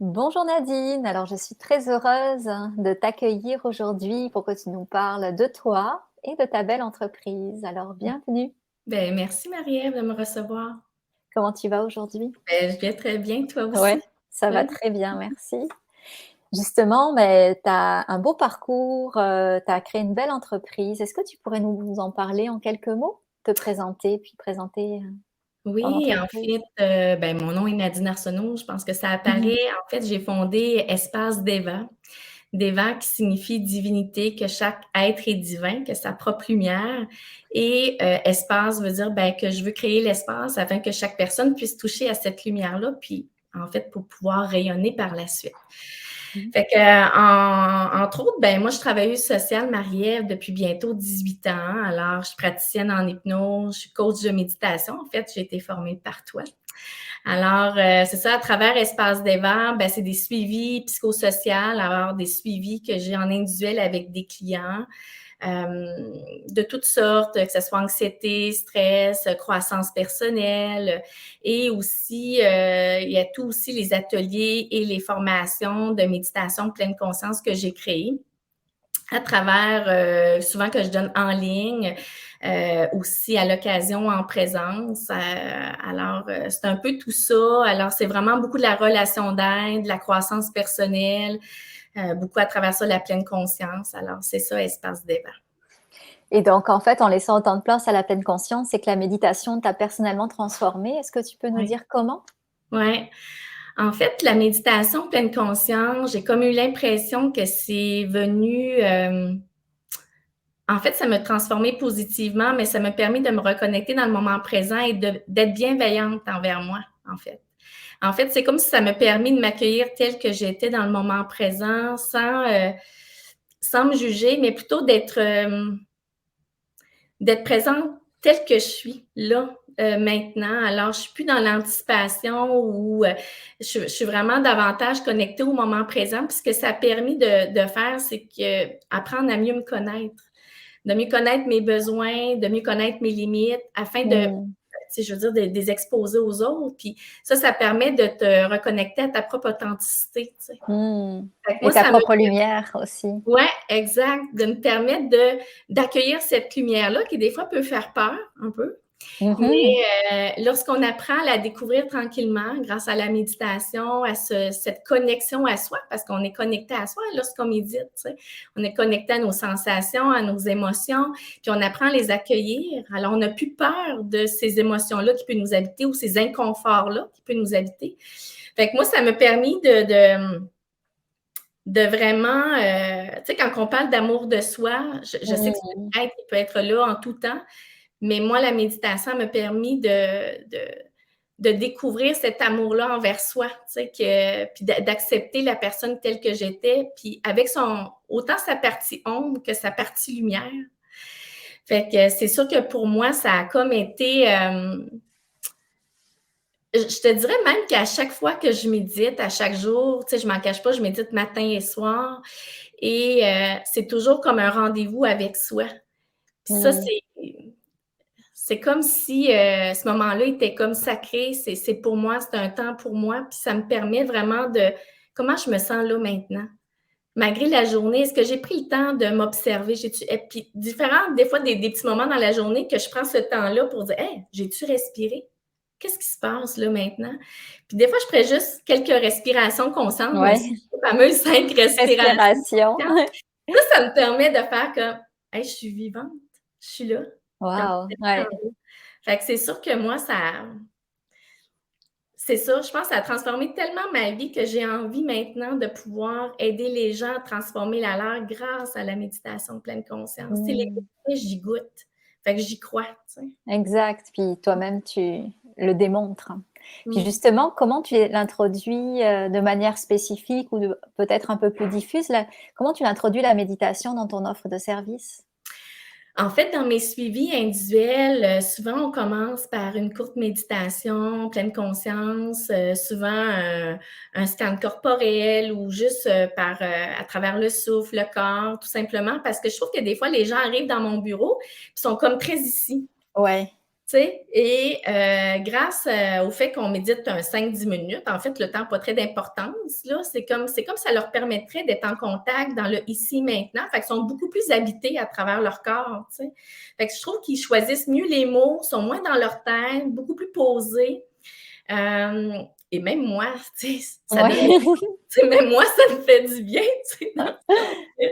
Bonjour Nadine, alors je suis très heureuse de t'accueillir aujourd'hui pour que tu nous parles de toi et de ta belle entreprise. Alors bienvenue. Ben, merci Marie-Ève de me recevoir. Comment tu vas aujourd'hui? Ben, je vais très bien, toi Ouais, aussi? ça va Oui. très bien, merci. Justement, mais tu as un beau parcours, tu as créé une belle entreprise. Est-ce que tu pourrais nous en parler en quelques mots? Te présenter, puis présenter ton Oui, en entreprise? fait, ben, mon nom est Nadine Arsenault, je pense que ça Mhm. apparaît. En fait, j'ai fondé Espace Deva. Deva qui signifie divinité, que chaque être est divin, que sa propre lumière. Et espace veut dire ben, que je veux créer l'espace afin que chaque personne puisse toucher à cette lumière-là, puis en fait, pour pouvoir rayonner par la suite. Mhm. Fait que, entre autres, ben moi, je suis travailleuse sociale, Marie-Ève, depuis bientôt 18 ans. Alors, je suis praticienne en hypnose, je suis coach de méditation. En fait, j'ai été formée par toi. Alors, c'est ça, à travers Espace Dévers, ben, c'est des suivis psychosociaux, alors des suivis que j'ai en individuel avec des clients de toutes sortes, que ce soit anxiété, stress, croissance personnelle. Et aussi, il y a tout aussi les ateliers et les formations de méditation de pleine conscience que j'ai créées à travers, souvent que je donne en ligne, aussi à l'occasion en présence. Alors, c'est un peu tout ça. Alors, c'est vraiment beaucoup de la relation d'aide, de la croissance personnelle, beaucoup à travers ça, la pleine conscience. Alors, c'est ça, Espace Débat. Et donc, en fait, en laissant autant de place à la pleine conscience, c'est que la méditation t'a personnellement transformée. Est-ce que tu peux nous Oui. dire comment? Ouais. En fait, la méditation pleine conscience, j'ai comme eu l'impression que c'est venu, en fait, ça m'a transformée positivement, mais ça m'a permis de me reconnecter dans le moment présent et d'être bienveillante envers moi, en fait. En fait, c'est comme si ça m'a permis de m'accueillir telle que j'étais dans le moment présent, sans me juger, mais plutôt d'être présente telle que je suis là, maintenant. Alors, je suis plus dans l'anticipation ou je suis vraiment davantage connectée au moment présent. Puis ce que ça a permis de faire, c'est que apprendre à mieux me connaître, de mieux connaître mes besoins, de mieux connaître mes limites, afin de, Mmh. tu sais, je veux dire, de les exposer aux autres. Puis ça permet de te reconnecter à ta propre authenticité, tu sais. Mmh. Fait que Et moi, ta ça me propre lumière aussi. Ouais, exact, de me permettre d'accueillir cette lumière-là qui, des fois, peut faire peur un peu. Mmh Mais mh. lorsqu'on apprend à la découvrir tranquillement grâce à la méditation, à cette connexion à soi, parce qu'on est connecté à soi lorsqu'on médite, tu sais. On est connecté à nos sensations, à nos émotions, puis on apprend à les accueillir. Alors, on n'a plus peur de ces émotions-là qui peuvent nous habiter ou ces inconforts-là qui peuvent nous habiter. Fait que moi, ça m'a permis de vraiment, tu sais, quand on parle d'amour de soi, je sais que c'est Mmh. une quête qui peut être là en tout temps, mais moi, la méditation m'a permis de découvrir cet amour-là envers soi, tu sais, puis d'accepter la personne telle que j'étais, puis avec autant sa partie ombre que sa partie lumière. Fait que c'est sûr que pour moi, ça a comme été, je te dirais même qu'à chaque fois que je médite, à chaque jour, tu sais, je m'en cache pas, je médite matin et soir et c'est toujours comme un rendez-vous avec soi. Puis ça, Mmh. c'est comme si, ce moment-là était comme sacré, c'est pour moi, c'est un temps pour moi, puis ça me permet vraiment de comment je me sens là maintenant? Malgré la journée, est-ce que j'ai pris le temps de m'observer? J'ai-tu et puis différents des fois des petits moments dans la journée que je prends ce temps-là pour dire: «Hey, j'ai-tu respiré? Qu'est-ce qui se passe là maintenant?» Puis des fois, je ferais juste quelques respirations conscientes, mais aussi Ouais, les fameuses 5 respirations respiration. conscientes. Ça me permet de faire comme: «Hey, je suis vivante, je suis là, dans Waouh, cet ouais. instant-là». Fait que c'est sûr que moi, c'est ça, je pense que ça a transformé tellement ma vie que j'ai envie maintenant de pouvoir aider les gens à transformer la leur grâce à la méditation de pleine conscience. Tu sais, les Mmh. bienfaits, j'y goûte. Fait que j'y crois, tu sais. Exact, puis toi-même tu le démontres. Puis Mmh. justement, comment tu l'introduis, de manière spécifique ou de peut-être un peu plus diffuse là, comment tu introduis la méditation dans ton offre de service? En fait, dans mes suivis individuels, souvent on commence par une courte méditation, pleine conscience, souvent un scan corporel ou juste, à travers le souffle, le corps, tout simplement parce que je trouve que des fois les gens arrivent dans mon bureau, puis sont comme très ici. Ouais. Tu sais, et grâce au fait qu'on médite un 5-10 minutes, en fait, le temps n'a pas très d'importance, là, c'est comme ça leur permettrait d'être en contact dans le ici, maintenant. Fait qu'ils sont beaucoup plus habités à travers leur corps, tu sais. Fait que je trouve qu'ils choisissent mieux les mots, sont moins dans leur tête, beaucoup plus posés. Et même moi, tu sais, ça Ouais. donne, tu sais, même moi, ça me fait du bien, tu sais, dans le sens que,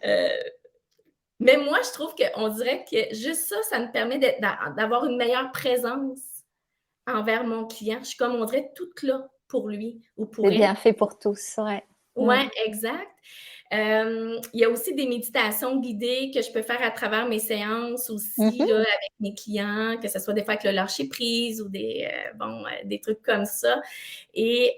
euh, mais moi, je trouve qu'on dirait que juste ça, ça me permet d'avoir une meilleure présence envers mon client. Je suis comme, on dirait, toute là pour lui ou pour C'est elle. bien fait pour tous, ouais. Mmh. Ouais, exact. Il y a aussi des méditations guidées que je peux faire à travers mes séances Mmh aussi, mh. là, avec mes clients, que ce soit des fois avec le lâcher prise ou des trucs comme ça. Et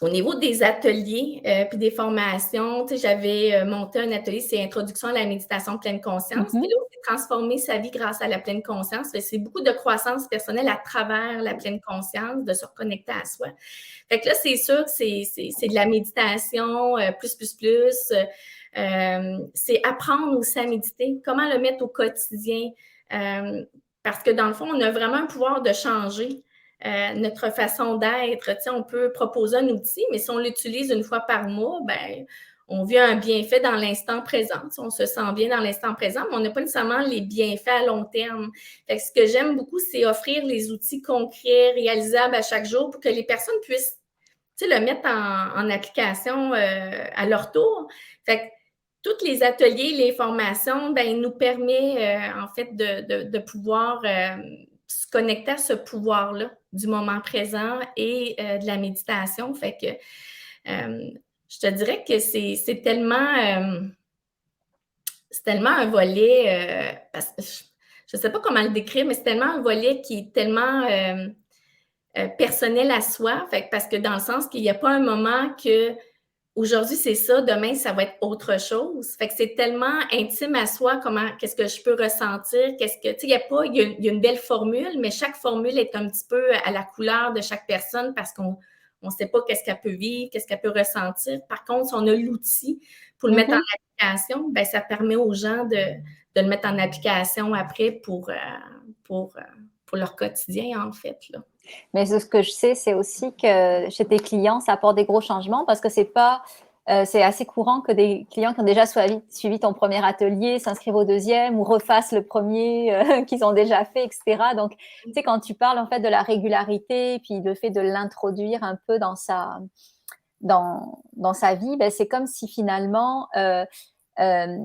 au niveau des ateliers, puis des formations, tu sais, j'avais, monté un atelier, c'est Introduction à la méditation pleine conscience. Puis Mmh. là, c'est transformer sa vie grâce à la pleine conscience. Fait que c'est beaucoup de croissance personnelle à travers la pleine conscience, de se reconnecter à soi. Fait que là, c'est sûr que c'est de la méditation, c'est apprendre aussi à méditer, comment le mettre au quotidien. Parce que dans le fond, on a vraiment un pouvoir de changer notre façon d'être. Tu sais, on peut proposer un outil, mais si on l'utilise une fois par mois, ben, on vit un bienfait dans l'instant présent. Tu sais, on se sent bien dans l'instant présent, mais on n'a pas nécessairement les bienfaits à long terme. Fait que ce que j'aime beaucoup, c'est offrir les outils concrets, réalisables à chaque jour pour que les personnes puissent, tu sais, le mettre en application à leur tour. Fait que tous les ateliers, les formations, ben, nous permet en fait de pouvoir se connecter à ce pouvoir-là du moment présent et de la méditation. Fait que je te dirais que c'est tellement un volet, parce que je ne sais pas comment le décrire, mais c'est tellement un volet qui est tellement personnel à soi. Fait que, parce que dans le sens qu'il n'y a pas un moment que aujourd'hui, c'est ça, demain, ça va être autre chose. Fait que c'est tellement intime à soi, qu'est-ce que je peux ressentir, tu sais, il y a une belle formule, mais chaque formule est un petit peu à la couleur de chaque personne parce qu'on ne sait pas qu'est-ce qu'elle peut vivre, qu'est-ce qu'elle peut ressentir. Par contre, si on a l'outil pour le mettre en Mmh. application, ben, ça permet aux gens de le mettre en application après pour, pour leur quotidien, en fait, là. Mais ce que je sais, c'est aussi que chez tes clients, ça apporte des gros changements parce que c'est pas, c'est assez courant que des clients qui ont déjà suivi ton premier atelier s'inscrivent au deuxième ou refassent le premier qu'ils ont déjà fait, et cetera. Donc, tu sais, quand tu parles en fait de la régularité, puis le fait de l'introduire un peu dans sa vie, ben, c'est comme si finalement,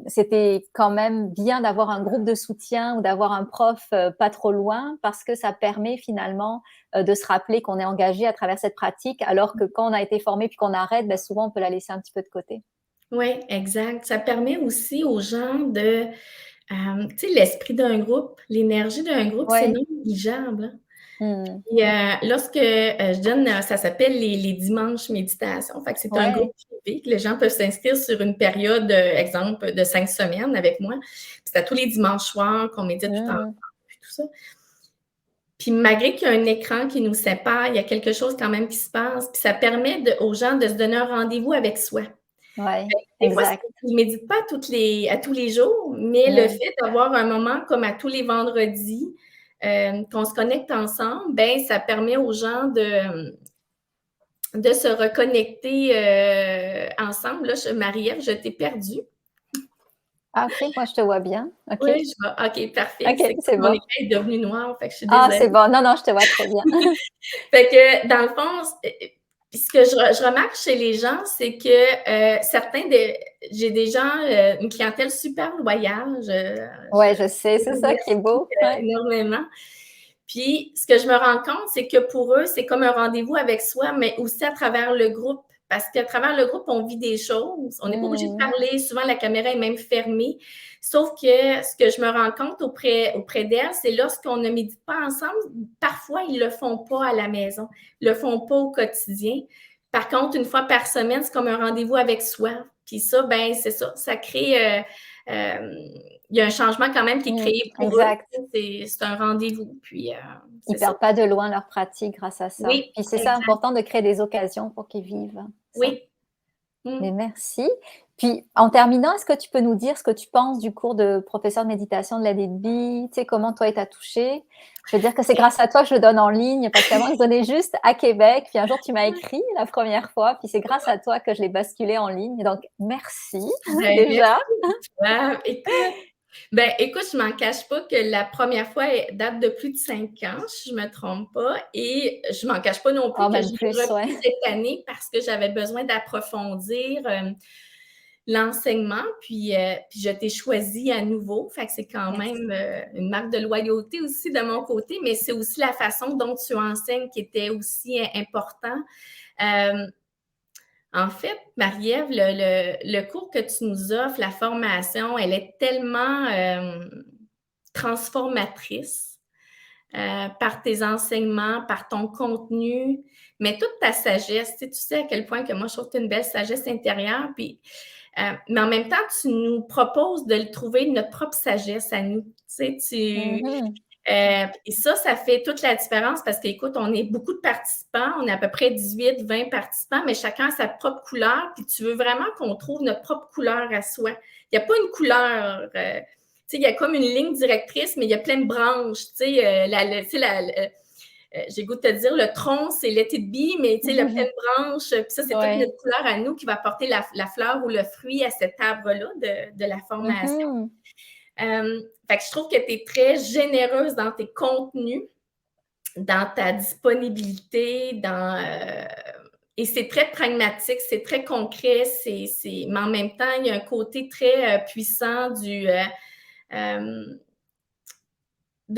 c'était quand même bien d'avoir un groupe de soutien ou d'avoir un prof pas trop loin parce que ça permet finalement de se rappeler qu'on est engagé à travers cette pratique, alors que quand on a été formé puis qu'on arrête, ben, souvent on peut la laisser un petit peu de côté. Oui, exact. Ça permet aussi aux gens tu sais, l'esprit d'un groupe, l'énergie d'un groupe, c'est Ouais. non négligeable, hein. Mmh. Et lorsque je donne, ça s'appelle les dimanches méditation. Fait que c'est un Ouais. groupe privé que les gens peuvent s'inscrire sur une période, exemple, de 5 semaines avec moi. Puis c'est à tous les dimanches soirs qu'on médite tout ensemble Mmh. puis tout ça. Puis malgré qu'il y a un écran qui nous sépare, il y a quelque chose quand même qui se passe. Puis ça permet aux gens de se donner un rendez-vous avec soi. Ouais, Des fois, exact. ils ne méditent pas à tous les jours, mais le Mmh. fait d'avoir un moment comme à tous les vendredis, qu'on se connecte ensemble, ben ça permet aux gens de se reconnecter ensemble. Là, Marie-Ève, je t'ai perdue. Ah OK, moi je te vois bien. OK. Oui, je vois. OK, parfait. OK, C'est c'est comme mon bon. écran est devenu noir, fait que je suis Ah, désolée. c'est bon. Non, non, je te vois très bien. Fait que dans le fond, ce que je remarque chez les gens, c'est que j'ai des gens, une clientèle super loyale. Je Ouais, je sais, les c'est ça qui est remercie beau. Ouais. énormément. Puis, ce que je me rends compte, c'est que pour eux, c'est comme un rendez-vous avec soi, mais aussi à travers le groupe. Parce qu'à travers le groupe, on vit des choses. On n'est pas obligé de Mmh. parler. Souvent, la caméra est même fermée. Sauf que ce que je me rends compte auprès d'elles, c'est lorsqu'on ne médite pas ensemble, parfois, ils ne le font pas à la maison. Ils ne le font pas au quotidien. Par contre, une fois par semaine, c'est comme un rendez-vous avec soi. Puis ça, ben c'est ça. Ça crée... euh, il y a un changement quand même qui est Mmh. créé pour eux. Exact. C'est un rendez-vous. Puis, Ils c'est ça. perdent pas de loin leur pratique grâce à ça. Oui, Puis c'est ça exact. important de créer des occasions pour qu'ils vivent ça. Oui, Mais Mmh. merci. Puis, en terminant, est-ce que tu peux nous dire ce que tu penses du cours de professeur de méditation de la LDB? Tu sais, comment toi, il t'a touché? Je veux dire que c'est Ben, grâce à toi que je le donne en ligne parce qu'avant, il se donnait juste à Québec. Puis un jour, tu m'as écrit la première fois, puis c'est grâce à toi que je l'ai basculé en ligne. Donc merci ben, merci déjà. à toi. Écoute, je m'en cache pas que la première fois date de plus de 5 ans, si je me trompe pas, et je m'en cache pas non plus Oh, que même je l'ai plus, ouais. repris cette année parce que j'avais besoin d'approfondir, l'enseignement, puis je t'ai choisi à nouveau. Fait que c'est quand Merci. même, une marque de loyauté aussi de mon côté, mais c'est aussi la façon dont tu enseignes qui était aussi important. Hem, En fait, Marie-Ève, le cours que tu nous offres, la formation, elle est tellement, transformatrice, par tes enseignements, par ton contenu, mais toute ta sagesse. Tu sais à quel point que moi, je trouve que tu as une belle sagesse intérieure, puis mais en même temps, tu nous proposes de le trouver notre propre sagesse à nous. Mhm. Et ça fait toute la différence parce qu'écoute, on est beaucoup de participants, on est à peu près 18, 20 participants, mais chacun a sa propre couleur, puis tu veux vraiment qu'on trouve notre propre couleur à soi. Il n'y a pas une couleur, il y a comme une ligne directrice, mais il y a plein de branches. J'ai goût de te dire, le tronc, c'est let it be, mais tu sais, le plein de branches, puis ça, c'est toute Ouais. notre couleur à nous qui va porter la fleur ou le fruit à cet arbre-là de la formation. Mhm. Fait que je trouve que tu es très généreuse dans tes contenus, dans ta disponibilité, et c'est très pragmatique, c'est très concret, mais en même temps, il y a un côté très puissant de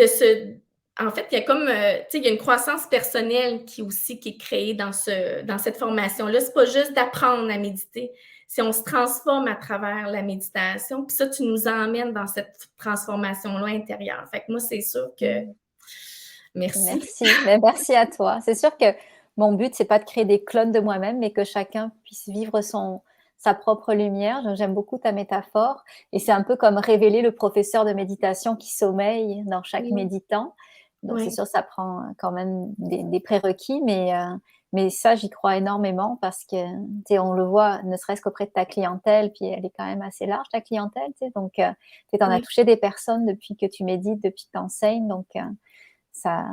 ce. En fait, il y a comme, il y a une croissance personnelle qui est créée dans cette formation-là. C'est pas juste d'apprendre à méditer, c'est on se transforme à travers la méditation. Puis ça, tu nous emmènes dans cette transformation-là intérieure. Fait que moi, c'est sûr que Mhm. merci. Merci, mais merci à toi. C'est sûr que mon but, c'est pas de créer des clones de moi-même, mais que chacun puisse vivre sa propre lumière. J'aime beaucoup ta métaphore. Et c'est un peu comme révéler le professeur de méditation qui sommeille dans chaque Oui, méditant. Donc, c'est oui, sûr, ça prend quand même des prérequis, mais ça, j'y crois énormément parce que, tu sais, on le voit, ne serait-ce qu'auprès de ta clientèle, puis elle est quand même assez large, ta clientèle, tu sais. Donc, tu en as oui, touché des personnes depuis que tu médites, depuis que tu enseignes. Donc, ça,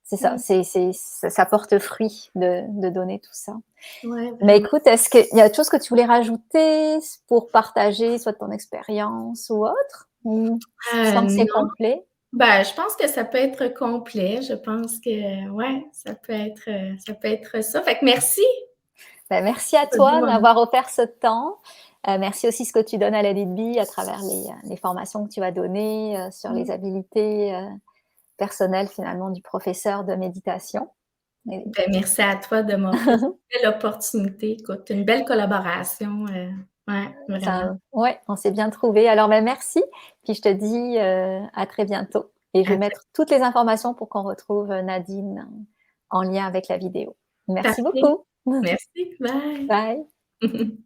c'est ça, oui, ça porte fruit de donner tout ça. ouais, Mais vraiment. écoute, est-ce qu'il y a autre chose que tu voulais rajouter pour partager, soit ton expérience ou autre? Ou tu sens que c'est Non, complet? je pense que ça peut être complet. Je pense que, ouais, ça peut être ça. Fait que merci Ben, merci à pour ce beau toi de moment. m'avoir offert ce temps. Merci aussi ce que tu donnes à la LDB à travers les formations que tu vas donner sur les Mmh. habiletés personnelles finalement du professeur de méditation. Et Merci à toi de m'offrir cette belle opportunité. Écoute, une belle collaboration, ouais, vraiment. Ouais, on s'est bien trouvé. Alors, ben, merci. Puis je te dis à très bientôt. Et je À vais très mettre toutes les informations pour qu'on retrouve Nadine en lien avec la vidéo. Merci parfait. beaucoup. Merci, bye. Bye.